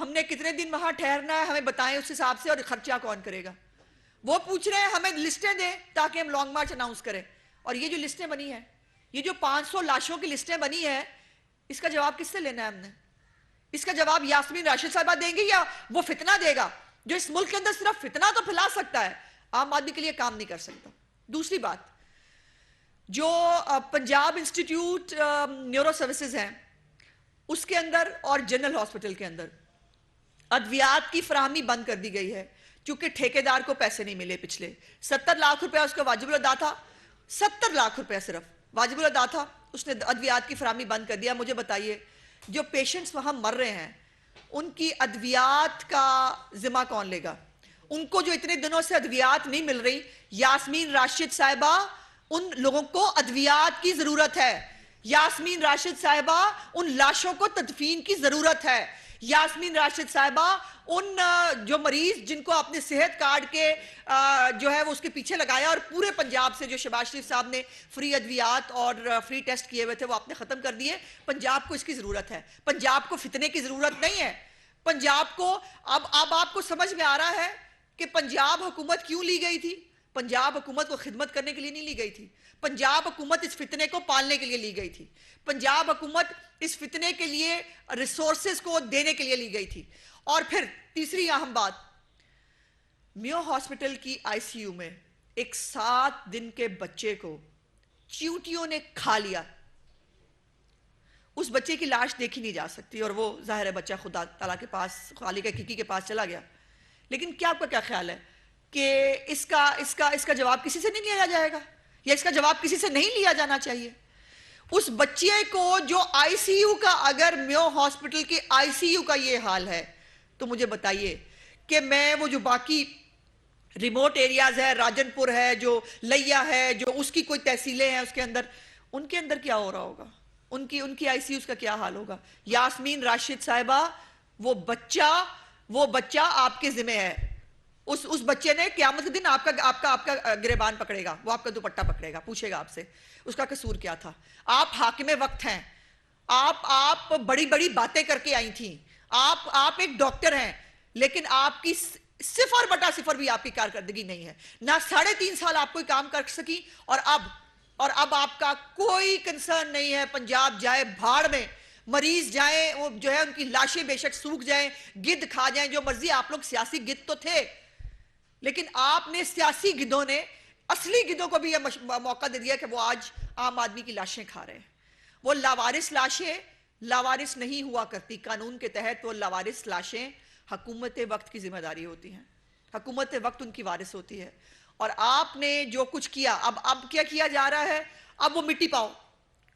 ہم نے کتنے دن وہاں ٹھہرنا ہے ہمیں بتائیں اس حساب سے, اور خرچہ کون کرے گا. وہ پوچھ رہے ہیں ہمیں لسٹیں دیں تاکہ ہم لانگ مارچ اناؤنس کریں. اور یہ جو لسٹیں بنی ہیں, یہ جو 500 لاشوں کی لسٹیں بنی ہیں, اس کا جواب کس سے لینا ہے ہم نے؟ اس کا جواب یاسمین راشد صاحبہ دیں گی یا وہ فتنہ دے گا جو اس ملک کے اندر صرف فتنہ تو پھیلا سکتا ہے, عام آدمی کے لیے کام نہیں کر سکتا. دوسری بات, جو پنجاب انسٹیٹیوٹ نیورو سروسز ہیں اس کے اندر اور جنرل ہاسپٹل کے اندر ادویات کی فراہمی بند کر دی گئی ہے چونکہ ٹھیکیدار کو پیسے نہیں ملے. پچھلے 70 لاکھ روپیہ اس کو واجب الادا تھا, 70 لاکھ روپیہ صرف واجب الادا تھا, اس نے ادویات کی فراہمی بند کر دیا. مجھے بتائیے جو پیشنٹس وہاں مر رہے ہیں ان کی ادویات کا ذمہ کون لے گا؟ ان کو جو اتنے دنوں سے ادویات نہیں مل رہی, یاسمین راشد صاحبہ ان لوگوں کو ادویات کی ضرورت ہے. یاسمین راشد صاحبہ ان لاشوں کو تدفین کی ضرورت ہے. یاسمین راشد صاحبہ ان جو مریض جن کو اپنے صحت کارڈ کے جو ہے وہ اس کے پیچھے لگایا اور پورے پنجاب سے جو شہباز شریف صاحب نے فری ادویات اور فری ٹیسٹ کیے ہوئے تھے وہ آپ نے ختم کر دیے. پنجاب کو اس کی ضرورت ہے, پنجاب کو فتنے کی ضرورت نہیں ہے. پنجاب کو اب آپ کو سمجھ میں آ رہا ہے کہ پنجاب حکومت کیوں لی گئی تھی. پنجاب حکومت کو خدمت کرنے کے لیے نہیں لی گئی تھی, پنجاب حکومت اس فتنے کو پالنے کے لیے لی گئی تھی. پنجاب حکومت اس فتنے کے لیے ریسورسز کو دینے کے لیے لی گئی تھی. اور پھر تیسری اہم بات, میو ہاسپٹل کی آئی سی یو میں ایک 7 دن کے بچے کو چیونٹیوں نے کھا لیا. اس بچے کی لاش دیکھی نہیں جا سکتی اور وہ ظاہر ہے بچہ خدا تعالیٰ کے پاس, خالق حقیقی کے پاس چلا گیا. لیکن کیا آپ کا کیا خیال ہے کہ اس کا جواب کسی سے نہیں لیا جائے گا, یا اس کا جواب کسی سے نہیں لیا جانا چاہیے؟ اس بچے کو جو آئی سی یو کا, اگر میو ہاسپٹل کی آئی سی یو کا یہ حال ہے تو مجھے بتائیے کہ میں وہ جو باقی ریموٹ ایریاز ہے, راجن پور ہے, جو لیا ہے, جو اس کی کوئی تحصیلیں ہیں اس کے اندر, ان کے اندر کیا ہو رہا ہوگا؟ ان کی آئی سی یوز کا کیا حال ہوگا؟ یاسمین راشد صاحبہ وہ بچہ آپ کے ذمہ ہے. اس بچے نے قیامت کے دن آپ کا گریبان پکڑے گا, وہ آپ کا دوپٹہ پکڑے گا, پوچھے گا آپ سے اس کا قصور کیا تھا. آپ حاکم وقت ہیں, آپ بڑی بڑی باتیں کر کے آئی تھیں, آپ ایک ڈاکٹر ہیں, لیکن آپ کی 0.0 بھی آپ کی کارکردگی نہیں ہے. نہ 3.5 سال آپ کوئی کام کر سکی, اور اب آپ کا کوئی کنسرن نہیں ہے. پنجاب جائے بھاڑ میں, مریض جائیں, وہ جو ہے ان کی لاشیں بے شک سوکھ جائیں, گدھ کھا جائیں, جو مرضی. آپ لوگ سیاسی گدھ تو تھے, لیکن آپ نے سیاسی گدھوں نے اصلی گدھوں کو بھی یہ موقع دے دیا کہ وہ آج عام آدمی کی لاشیں کھا رہے ہیں. وہ لاوارث لاشیں لاوارث نہیں ہوا کرتی. قانون کے تحت وہ لاوارث لاشیں حکومت وقت کی ذمہ داری ہوتی ہیں, حکومت وقت ان کی وارث ہوتی ہے. اور آپ نے جو کچھ کیا, اب کیا کیا جا رہا ہے؟ اب وہ مٹی پاؤ,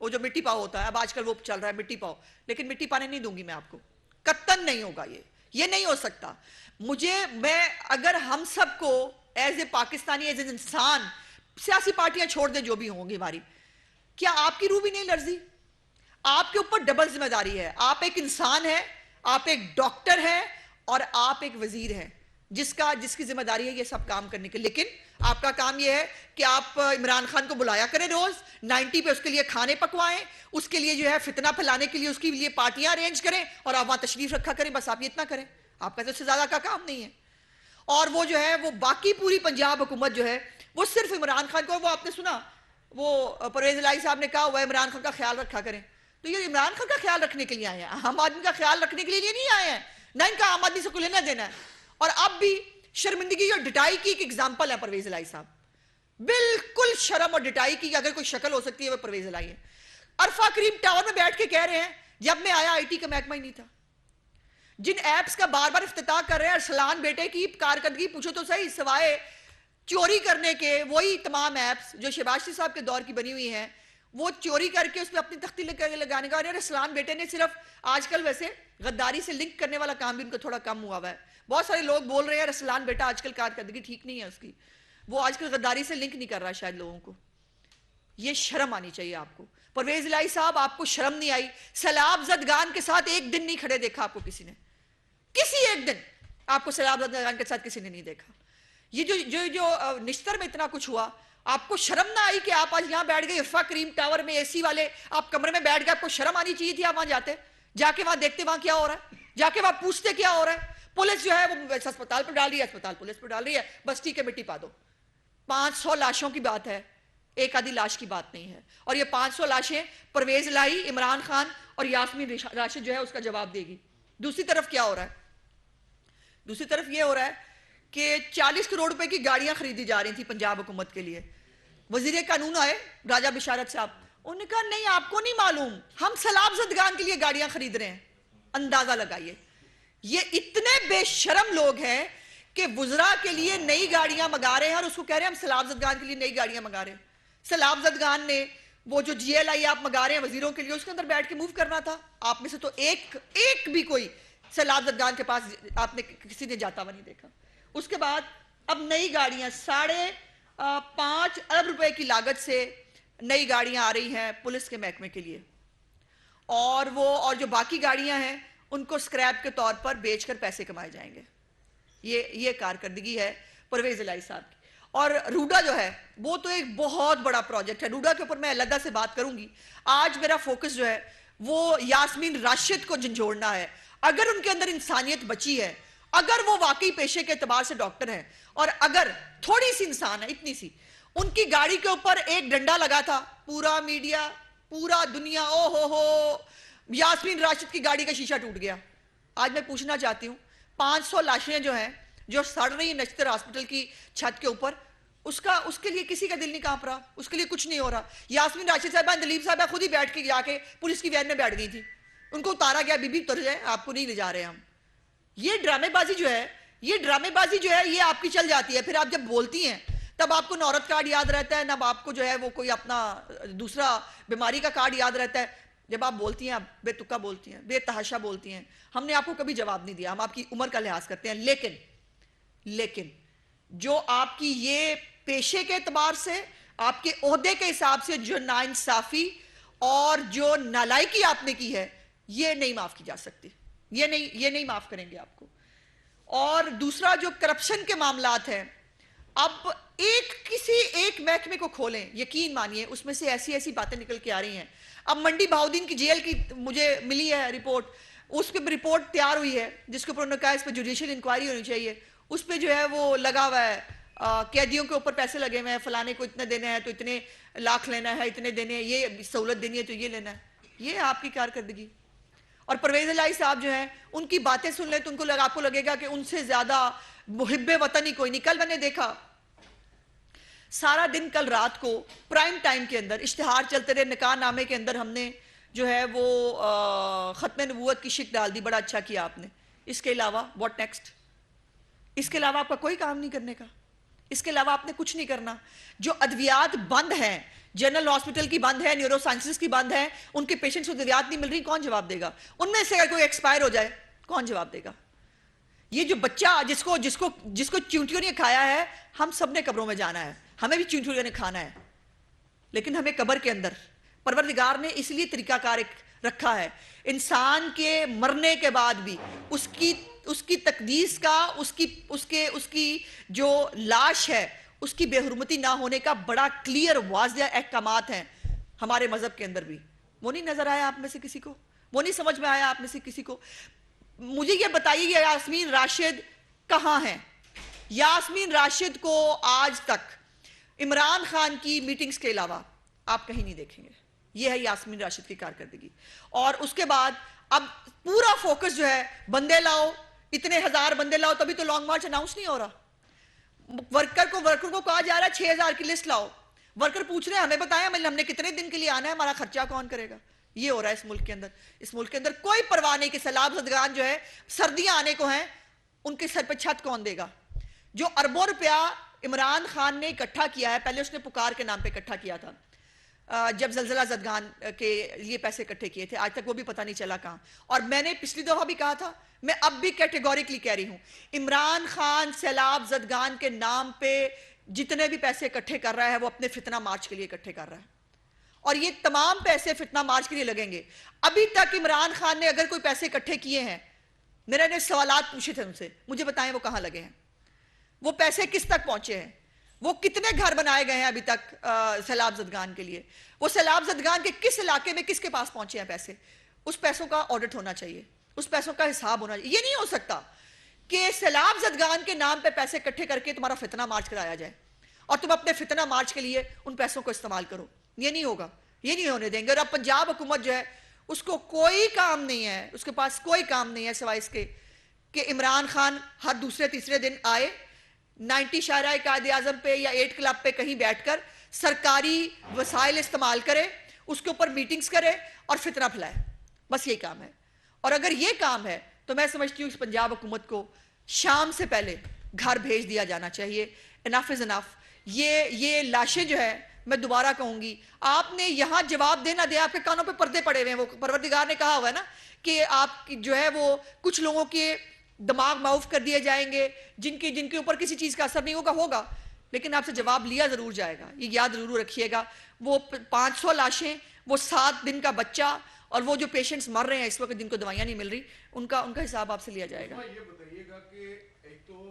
وہ جو مٹی پاؤ ہوتا ہے, اب آج کل وہ چل رہا ہے مٹی پاؤ. لیکن مٹی پانے نہیں دوں گی میں آپ کو, قطعاً نہیں ہوگا. یہ نہیں ہو سکتا. اگر ہم سب کو as a Pakistani, as a انسان, سیاسی پارٹیاں چھوڑ دیں جو بھی ہوں گی ہماری, کیا آپ کی روح بھی نہیں لرزی؟ آپ کے اوپر ڈبل ذمہ داری ہے. آپ ایک انسان ہیں, آپ ایک ڈاکٹر ہیں, اور آپ ایک وزیر ہیں جس کی ذمہ داری ہے یہ سب کام کرنے کے. لیکن آپ کا کام یہ ہے کہ آپ عمران خان کو بلایا کریں روز 90 پہ, اس کے لیے کھانے پکوائیں, اس کے لیے جو ہے فتنہ پھیلانے کے لیے اس کے لیے پارٹیاں ارینج کریں, اور آپ وہاں تشریف رکھا کریں. بس آپ یہ اتنا کریں, آپ کا تو اس سے زیادہ کا کام نہیں ہے. اور وہ جو ہے وہ باقی پوری پنجاب حکومت جو ہے وہ صرف عمران خان کو, وہ آپ نے سنا وہ پرویز الہی صاحب نے کہا ہوا ہے عمران خان کا خیال رکھا کریں. تو یہ عمران خان کا خیال رکھنے کے لیے آئے ہیں, عام آدمی کا خیال رکھنے کے لیے نہیں آئے ہیں. نہ ان کا عام آدمی سے کوئی لینا دینا ہے. اور اب بھی شرمندگی اور ڈٹائی کی ایک ایگزامپل ہے پرویز الہی صاحب, بالکل شرم اور ڈٹائی کی اگر کوئی شکل ہو سکتی ہے وہ پرویز الہی ہے. عرفہ کریم ٹاور میں بیٹھ کے کہہ رہے ہیں جب میں آیا آئی ٹی کا محکمہ ہی نہیں تھا. جن ایپس کا بار بار افتتاح کر رہے ہیں, ارسلان بیٹے کی کارکردگی پوچھو تو صحیح, سوائے چوری کرنے کے وہی تمام ایپس جو شہباز شریف صاحب کے دور کی بنی ہوئی ہیں, وہ چوری کر کے اس پہ اپنی تختی لگانے کا. اور ارسلان بیٹے نے صرف آج کل ویسے غداری سے لنک کرنے والا کام بھی ان کو تھوڑا کم ہوا ہے. بہت سارے لوگ بول رہے ہیں ارسلان بیٹا آج کل کارکردگی ٹھیک نہیں ہے اس کی, وہ آج کل غداری سے لنک نہیں کر رہا شاید لوگوں کو. یہ شرم آنی چاہیے آپ کو. پرویز الہی صاحب آپ کو شرم نہیں آئی؟ سیلاب زدگان کے ساتھ ایک دن نہیں کھڑے دیکھا آپ کو کسی نے, کسی ایک دن آپ کو سیلاب زدگان کے ساتھ کسی نے نہیں دیکھا. یہ جو نشتر میں اتنا کچھ ہوا, آپ کو شرم نہ آئی کہ آپ آج یہاں بیٹھ گئے عرفہ کریم ٹاور میں اے سی والے آپ کمرے میں بیٹھ گئے؟ آپ کو شرم آنی چاہیے تھی, آپ وہاں جاتے. جا کے وہاں دیکھتے وہاں کیا ہو رہا ہے, جا کے وہاں پوچھتے کیا ہو رہا ہے. پولیس جو ہے وہ اسپتال پہ ڈال رہی ہے, اسپتال پولیس پہ ڈال رہی ہے, بس ٹھیک ہے مٹی پا دو. 500 لاشوں کی بات ہے, ایک آدھی لاش کی بات نہیں ہے. اور یہ 500 لاشیں پرویز الہی, عمران خان اور یاسمین راشد جو ہے اس کا جواب دے گی. دوسری طرف کیا ہو رہا ہے؟ دوسری طرف یہ ہو رہا ہے کہ 40 کروڑ روپے کی گاڑیاں خریدی جا رہی تھی پنجاب حکومت کے لیے. وزیر قانون آئے راجہ بشارت صاحب, انہوں نے کہا نہیں آپ کو نہیں معلوم, ہم سیلاب زدگان کے لیے گاڑیاں خرید رہے ہیں. اندازہ لگائیے, یہ اتنے بے شرم لوگ ہیں کہ وزراء کے لیے نئی گاڑیاں منگا رہے ہیں اور اس کو کہہ رہے ہیں ہم سیلاب زدگان کے لیے نئی گاڑیاں منگا رہے ہیں. سیلاب زدگان نے وہ جو جی ایل آئی آپ منگا رہے ہیں وزیروں کے لیے, اس کے اندر بیٹھ کے موو کرنا تھا. آپ میں سے تو ایک بھی کوئی سیلاب زدگان کے پاس آپ نے کسی نے جاتا ہوا نہیں دیکھا. اس کے بعد اب نئی گاڑیاں 5.5 ارب روپے کی لاگت سے نئی گاڑیاں آ رہی ہیں پولیس کے محکمے کے لیے, اور جو باقی گاڑیاں ہیں ان کو سکریپ کے طور پر بیچ کر پیسے کمائے جائیں گے. یہ کارکردگی ہے پرویز الہی صاحب کی. اور روڈا جو ہے وہ تو ایک بہت بڑا پروجیکٹ ہے. روڈا کے اوپر میں علیحدہ سے بات کروں گی. آج میرا فوکس جو ہے وہ یاسمین راشد کو جھنجھوڑنا ہے. اگر ان کے اندر انسانیت بچی ہے, اگر وہ واقعی پیشے کے اعتبار سے ڈاکٹر ہیں, اور اگر تھوڑی سی انسان ہے, اتنی سی, ان کی گاڑی کے اوپر ایک ڈنڈا لگا تھا, پورا میڈیا, پورا دنیا, او ہو یاسمین راشد کی گاڑی کا شیشہ ٹوٹ گیا. آج میں پوچھنا چاہتی ہوں 500 لاشیں جو ہیں جو سڑ رہی ہیں نشتر ہاسپٹل کی چھت کے اوپر, اس کے لیے کسی کا دل نہیں کانپ رہا, اس کے لیے کچھ نہیں ہو رہا. یاسمین راشد صاحبہ, دلیپ صاحبہ خود ہی بیٹھ کے جا کے پولیس کی وین میں بیٹھ گئی تھی, ان کو اتارا گیا, بی بی اتر جائے, آپ کو نہیں لے جا رہے ہم. یہ ڈرامے بازی جو ہے یہ آپ کی چل جاتی ہے. پھر آپ جب بولتی ہیں تب آپ کو نورت کارڈ یاد رہتا ہے, نہ آپ کو جو ہے وہ کوئی اپنا دوسرا بیماری کا کارڈ یاد رہتا ہے. جب آپ بولتی ہیں, آپ بے تکا بولتی ہیں, بے تحاشا بولتی ہیں. ہم نے آپ کو کبھی جواب نہیں دیا, ہم آپ کی عمر کا لحاظ کرتے ہیں. لیکن جو آپ کی یہ پیشے کے اعتبار سے, آپ کے عہدے کے حساب سے جو ناانصافی اور جو نالائکی آپ نے کی ہے, یہ نہیں معاف کی جا سکتی. یہ نہیں معاف کریں گے آپ کو. اور دوسرا جو کرپشن کے معاملات ہیں, اب کسی ایک محکمے کو کھولیں, یقین مانیے اس میں سے ایسی باتیں نکل کے آ رہی ہیں. اب منڈی بہاؤدین کی جیل کی مجھے ملی ہے رپورٹ, اس پہ رپورٹ تیار ہوئی ہے جس کے اوپر انہوں نے کہا اس پہ جوڈیشل انکوائری ہونی چاہیے. اس پہ جو ہے وہ لگا ہوا ہے, قیدیوں کے اوپر پیسے لگے ہوئے ہیں, فلانے کو اتنے دینے ہیں تو اتنے لاکھ لینا ہے, اتنے دینے ہیں, یہ سہولت دینی ہے تو یہ لینا ہے. یہ آپ کی کارکردگی. اور پرویز الہی صاحب جو ہیں ان کی باتیں سن لیں تو آپ کو لگے گا کہ ان سے زیادہ محب وطن ہی کوئی نہیں. کل میں نے دیکھا سارا دن, کل رات کو پرائم ٹائم کے اندر اشتہار چلتے رہے, نکاح نامے کے اندر ہم نے جو ہے وہ ختم نبوت کی شک ڈال دی. بڑا اچھا کیا آپ نے. اس کے علاوہ واٹ نیکسٹ؟ اس کے علاوہ آپ کا کوئی کام نہیں کرنے کا, اس کے علاوہ آپ نے کچھ نہیں کرنا. جو ادویات بند ہیں, جنرل ہاسپٹل کی بند ہے, نیورو سائنسز کی بند ہے, ان کے پیشنٹس کو ادویات نہیں مل رہی, کون جواب دے گا؟ ان میں سے اگر کوئی ایکسپائر ہو جائے کون جواب دے گا؟ یہ جو بچہ جس کو چونٹیوں نے کھایا ہے, ہم سب نے قبروں میں جانا ہے, ہمیں بھی چونٹیوں نے کھانا ہے, لیکن ہمیں قبر کے اندر پروردگار نے اس لیے طریقہ کار رکھا ہے, انسان کے مرنے کے بعد بھی اس کی تقدیس کا, اس کی جو لاش ہے اس کی بے حرمتی نہ ہونے کا بڑا کلیئر واضح احکامات ہیں ہمارے مذہب کے اندر بھی. وہ نہیں نظر آیا آپ میں سے کسی کو؟ وہ نہیں سمجھ میں آیا آپ میں سے کسی کو؟ مجھے یہ بتائیے کہ یاسمین راشد کہاں ہیں؟ یاسمین راشد کو آج تک عمران خان کی میٹنگز کے علاوہ آپ کہیں نہیں دیکھیں گے. یہ ہے یاسمین راشد کی کارکردگی. اور اس کے بعد اب پورا فوکس جو ہے بندے لاؤ, اتنے 1000 بندے لاؤ, تبھی تو لانگ مارچ اناؤنس نہیں ہو رہا. ورکر کو کہا جا رہا ہے 6000 کی لسٹ لاؤ, ورکر پوچھ رہے ہیں ہمیں بتائیں ہم نے کتنے دن کے لیے آنا ہے, ہمارا خرچہ کون کرے گا؟ یہ ہو رہا ہے اس ملک کے اندر. اس ملک کے اندر کوئی پرواہ نہیں کہ سیلاب زدگان جو ہے سردیاں آنے کو ہیں, ان کے سر پہ چھت کون دے گا؟ جو اربوں روپیہ عمران خان نے اکٹھا کیا ہے, پہلے اس نے پکار کے نام پہ اکٹھا کیا تھا, جب زلزلہ زدگان کے لیے پیسے اکٹھے کیے تھے, آج تک وہ بھی پتہ نہیں چلا کہاں. اور میں نے پچھلی دفعہ بھی کہا تھا, میں اب بھی کیٹیگوریکلی کہہ رہی ہوں, عمران خان سیلاب زدگان کے نام پہ جتنے بھی پیسے اکٹھے کر رہا ہے وہ اپنے فتنہ مارچ کے لیے اکٹھے کر رہا ہے, اور یہ تمام پیسے فتنہ مارچ کے لیے لگیں گے. ابھی تک عمران خان نے اگر کوئی پیسے اکٹھے کیے ہیں, میرے نے سوالات پوچھے تھے ان سے, مجھے بتائیں وہ کہاں لگے ہیں, وہ پیسے کس تک پہنچے ہیں, وہ کتنے گھر بنائے گئے ہیں ابھی تک سیلاب زدگان کے لیے, وہ سیلاب زدگان کے کس علاقے میں کس کے پاس پہنچے ہیں پیسے, اس پیسوں کا آڈٹ ہونا چاہیے, اس پیسوں کا حساب ہونا چاہیے. یہ نہیں ہو سکتا کہ سیلاب زدگان کے نام پہ پیسے اکٹھے کر کے تمہارا فتنہ مارچ کرایا جائے اور تم اپنے فتنہ مارچ کے لیے ان پیسوں کو استعمال کرو. یہ نہیں ہوگا, یہ نہیں ہونے دیں گے. اور اب پنجاب حکومت جو ہے اس کو کوئی کام نہیں ہے, اس کے پاس کوئی کام نہیں ہے سوائے اس کے کہ عمران خان ہر دوسرے تیسرے دن آئے 90 شاہراہ قائد اعظم پہ یا 8 کلب پہ کہیں بیٹھ کر سرکاری وسائل استعمال کرے, اس کے اوپر میٹنگز کرے اور فتنہ پھیلائے. بس یہی کام ہے. اور اگر یہ کام ہے تو میں سمجھتی ہوں اس پنجاب حکومت کو شام سے پہلے گھر بھیج دیا جانا چاہیے. انف از انف. یہ لاشیں جو ہے میں دوبارہ کہوں گی, آپ نے یہاں جواب دینا دیا, آپ کے کانوں پہ پردے پڑے ہوئے ہیں. وہ پروردگار نے کہا ہوا ہے نا کہ آپ جو ہے وہ کچھ لوگوں کے دماغ معاف کر دیے جائیں گے جن کے اوپر کسی چیز کا اثر نہیں ہوگا, لیکن آپ سے جواب لیا ضرور جائے گا. یہ یاد ضرور رکھیے گا. وہ 500 لاشیں, وہ 7 دن کا بچہ, اور وہ جو پیشنٹس مر رہے ہیں اس وقت جن کو دوائیاں نہیں مل رہی, ان کا حساب آپ سے لیا جائے گا. یہ بتائیے گا کہ ایک تو